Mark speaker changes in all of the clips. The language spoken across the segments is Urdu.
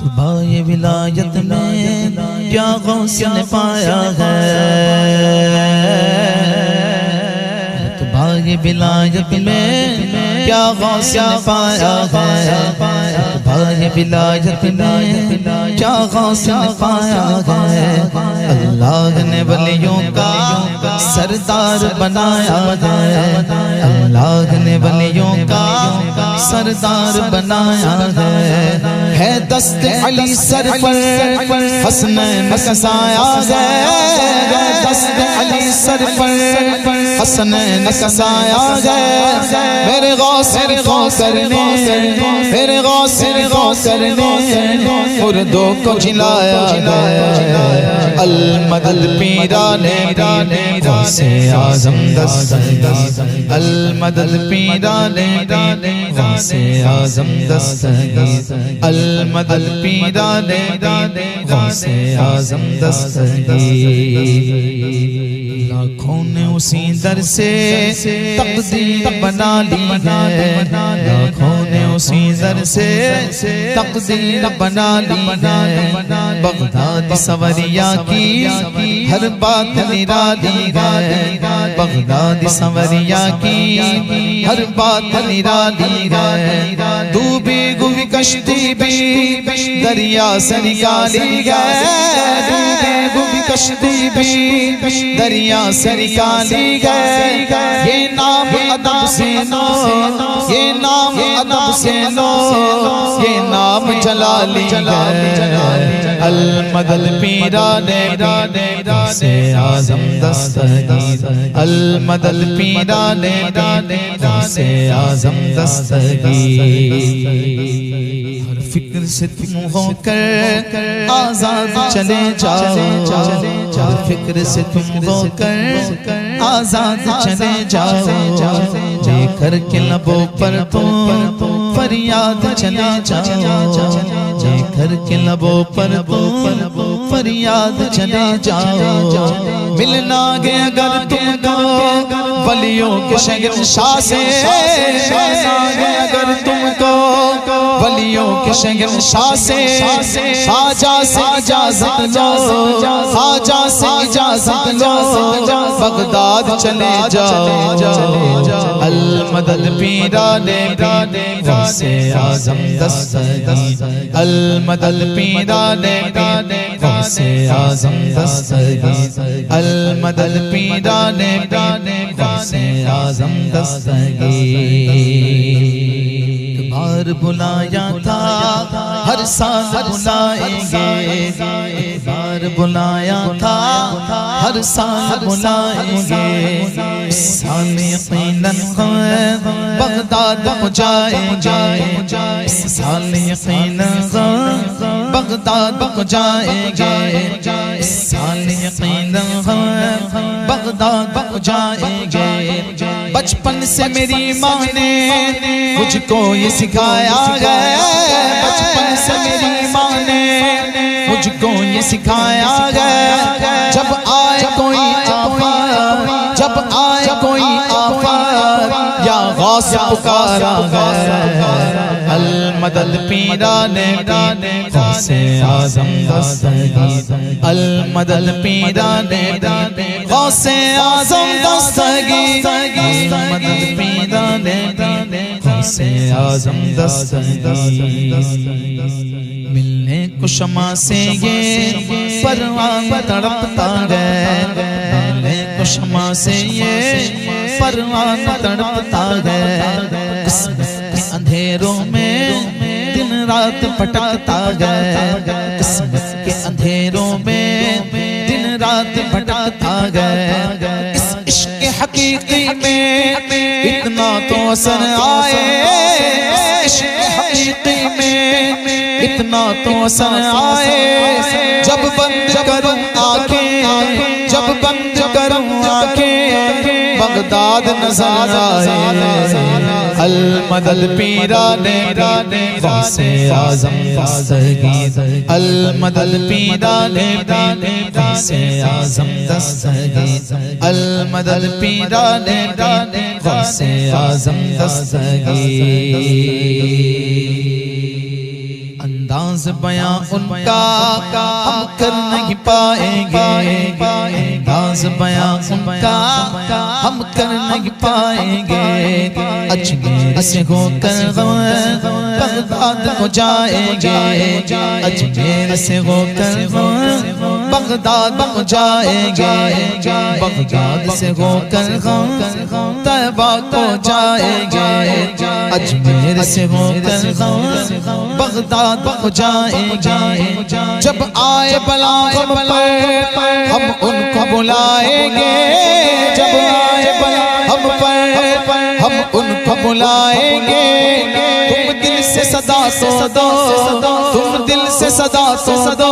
Speaker 1: بائے ولایت میں کیا غوث نے پایا ہے، بائے ولایت میں کیا غوث نے پایا ہے، بائے ولایت میں کیا غوث نے پایا ہے۔ اللہ نے ولیوں کا سردار بنایا ہے، اللہ نے ولیوں کا سردار بنایا ہے دست علی سر پر حسنین کا سایہ ہے، دست علی سر پر حسنین کا سایہ ہے۔ میرے غوث کرنے، میرے غوث کرنے مردوں کو جلایا ہے۔ المدد پیرانے غوث اعظم دستگیر، المدد پیرانے غوث اعظم دستگیر، المدد پیرانے غوث اعظم دستگیر۔ لاکھوں نے اسی در سے تقدیر بنا لی ہے، لاکھوں نے اسی در سے تقدیر بنا لی ہے۔ بغداد سوریا کی ہر بات نرالی ہے، بغداد سوریا کی ہر بات نرالی ہے۔ ڈوبی ہوئی کشتی بھی دریا سے نکالی گئے، ڈوبی ہوئی کشتی بھی دریا سے نکالی گئے۔ یہ نام ادب سے نو، یہ نام ادب سے نو، یہ نام جلالی ہے۔ المدد پیرانے غوث اعظم دستگیر، المدد پیرانے غوث اعظم دستگیر۔ ہر فکر سے تم ہو کر آزاد چلے جاؤ، ہر فکر سے تم ہو کر آزاد چلے جاؤ۔ لے کر کے لبوں پر تم فریاد چلے جاؤ، لے کر کے لبوں پر تم فریاد چلے جاؤ۔ ملنا گے اگر تم کو ولیوں کے شہنشاہ سے، ملنا گے اگر تم کو ولیوں کے شہنشاہ سے، خواجہ سے اجازت لو، خواجہ سے اجازت لو، بغداد چلے جاؤ۔ المدد پیرانے غوث اعظم دستگیر، المدد پیرانے غوث اعظم دستگیر، المدد پیرانے غوث اعظم دستگیر۔ بار بلایا تھا ہر سال بلائیں گے، بار بلایا تھا ہر سال بلائیں گے۔ اس سال یقیناً بغداد کو جائیں گے، اس سال یقیناً بغداد کو جائیں گے، اس سال یقیناً بغداد کو جائیں گے۔ بچپن سے میری ماں نے مجھ کو یہ سکھایا ہے، بچپن سے میری ماں نے مجھ کو یہ سکھایا ہے۔ جب آئے کوئی آفات، جب آئے کوئی آفات، یا غوث پکارا ہے۔ المدد پیرانے غوث اعظم دستگیر، المدد پیرانے غوث اعظم دستگیر، المدد پیرانے غوث اعظم دستگیر۔ ملنے کو شمع سے یہ پروان تڑپتا ہے، ملنے کو شمع سے یہ پروان تڑپتا ہے۔ قسمت کے اندھیروں میں دن رات بھٹکتا ہے، قسمت کے اندھیروں میں دن رات بھٹکتا ہے۔ اس عشق حقیقی میں اتنا تو اثر آئے، اس عشق حقیقی میں اتنا تو اثر آئے۔ جب بند کروں آنکھیں، جب بند کروں آنکھیں، بغداد نظر آئے۔ المدد پیرانے غوث اعظم دستگیر، المدد پیرانے غوث اعظم دستگیر، المدد پیرانے غوث اعظم دستگیر۔ انداز انداز بیاں ان کا ہم کر نہیں پائیں گے انداز بیاں ان کا ہم کر نہیں پائیں گے اجمیر سے ہو کر بغداد کو جائیں گے اجمیر سے ہو کر بغداد کو جائیں گے بغداد سے ہو کر طیبہ کو جائیں گے اجمیر سے ہو کر بغداد کو جائیں گے جب آئے بلا غم پر ہم ان کو بلائیں گے جب آئے بلا ہم پر ہم ان کو بلائیں گے تم دل سے صدا تو دو تم دل سے صدا تو دو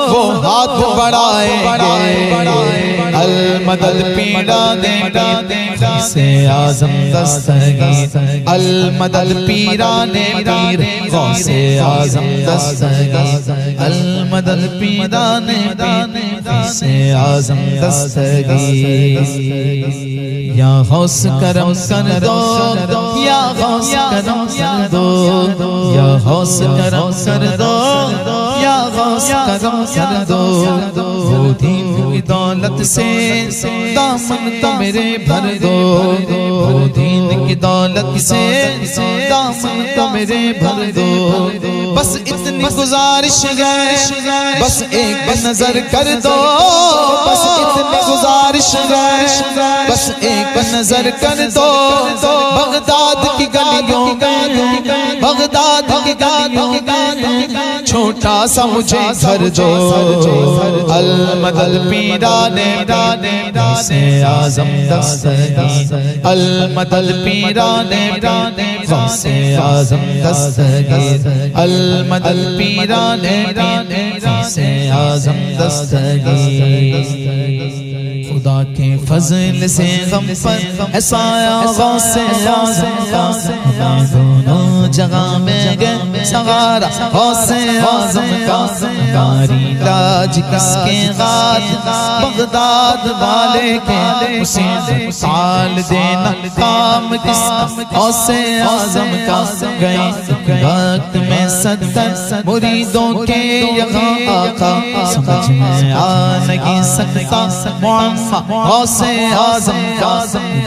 Speaker 1: وہ ہاتھ بڑھائیں گے المدد پیرانے پیر سے اعظم دستگیر المدد پیرانے پیر غوث اعظم دستگیر المدد پیرانے پیر سے اعظم دستگیر یا غوث کرم کر دو یا غوث کرم کر دو یا غوث کرم کر دو یا غوث کرم کر دو وہ دین کی دولت سے دامن تو میرے بھر دو وہ دین کی دولت سے دامن تو میرے بھر دو بس اتنی گزارش ہے بس ایک نظر کر دو بس اتنی گزارش ہے بس ایک نظر کر دو بغداد کی گلیوں میں بغداد کی گلیوں میں چھوٹا سا مجھے گھر دو المدد پیرانے سے اعظم دستگیر المدد پیرانے سے اعظم دستگیر المدد پیرانے سے اعظم دستگیر خدا کے فضل سے غم پر ہے سایہ غوث اعظم کا ہمیں دونوں جگہ میں گئے سہارا غوث اعظم کا ہماری لاج کس کے غات بغداد والے کے حسین سال دینا کام کس غوث اعظم کا گئے وقت میں 70 مریدوں کے یہاں آقا سمجھ میں آ نہیں سکتا غوث اعظم کا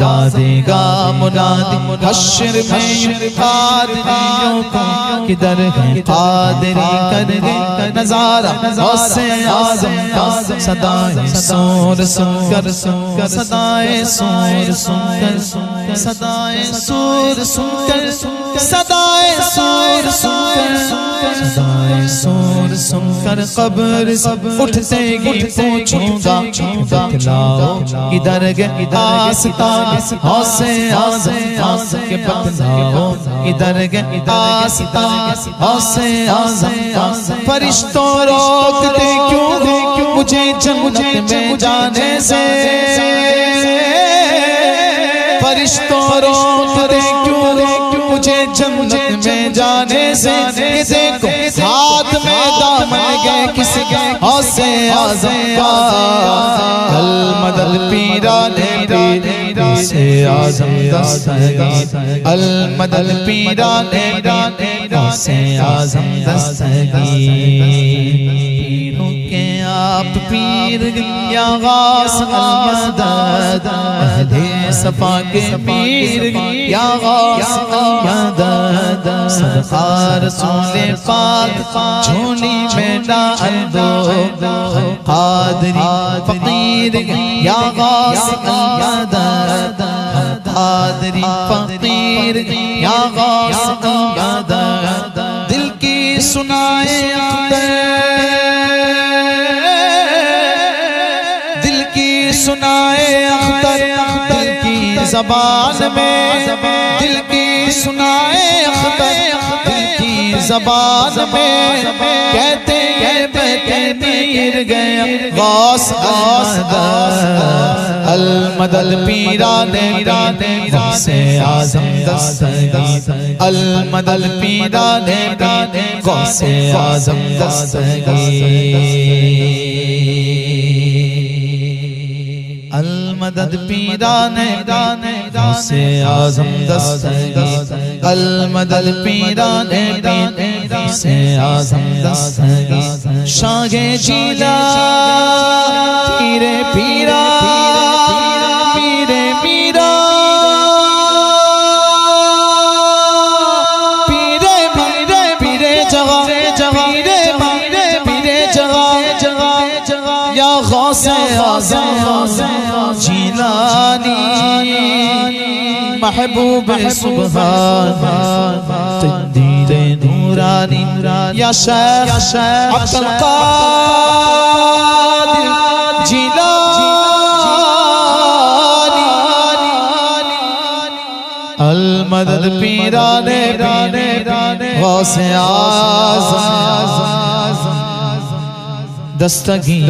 Speaker 1: دادے گا منادی حشر میں قادریوں کا کدھر ہے قادری کر گے نظارہ غوث اعظم کا صدائے سور سن کر صدائے سور سن کر صدائے سور سن کر صدائے سور سن کر صدائے سور سن کر قبر اٹھتے گی پوچھوں گا بتلاؤ ادھر گئے آستان غوث اعظم کے بتلاؤ ادھر گئے آستان غوث اعظم فرشتوں روکتے کیوں مجھے جنت میں جانے سے فرشتوں روکتے کیوں مجھے جنت میں جانے سے دیکھو ہاتھ میں دامن گئے کس گئے غوث اعظم کا المدد پیرانے پیر سے اعظم دستگیر المدد پیرانے غوث اعظم دستگیر آپ پیر یا غوث المدد اہل صفا کے پیر یا غوث المدد صدقہ رسول پاک جھولی میں ڈال دو قادری فقیر یا غوث المدد قادری فقیر یا غوث المدد دل کی سنائے سنائے اختر دل کی زبان میں دل کی سنائے اختر دل کی زبان میں کہتے ہیں بہتے نیر گیا غوث المدد پیرانے غوث اعظم دستگیر المدد پیرانے غوث اعظم دستگیر المدد پیران سے اعظم دستگی المدد پیران سے اعظم دستگی شاہ جیلا پیرے پیرا پیرے پیرا پیرے پیرے پیرے جگہ پیرے پیرے پیرے جگہ یا غوث اعظم جیلانی محبوب سبحان تجدید نورانی یا شیخ عبد القادر جیلانی المدد پیران غوث اعظم دستگی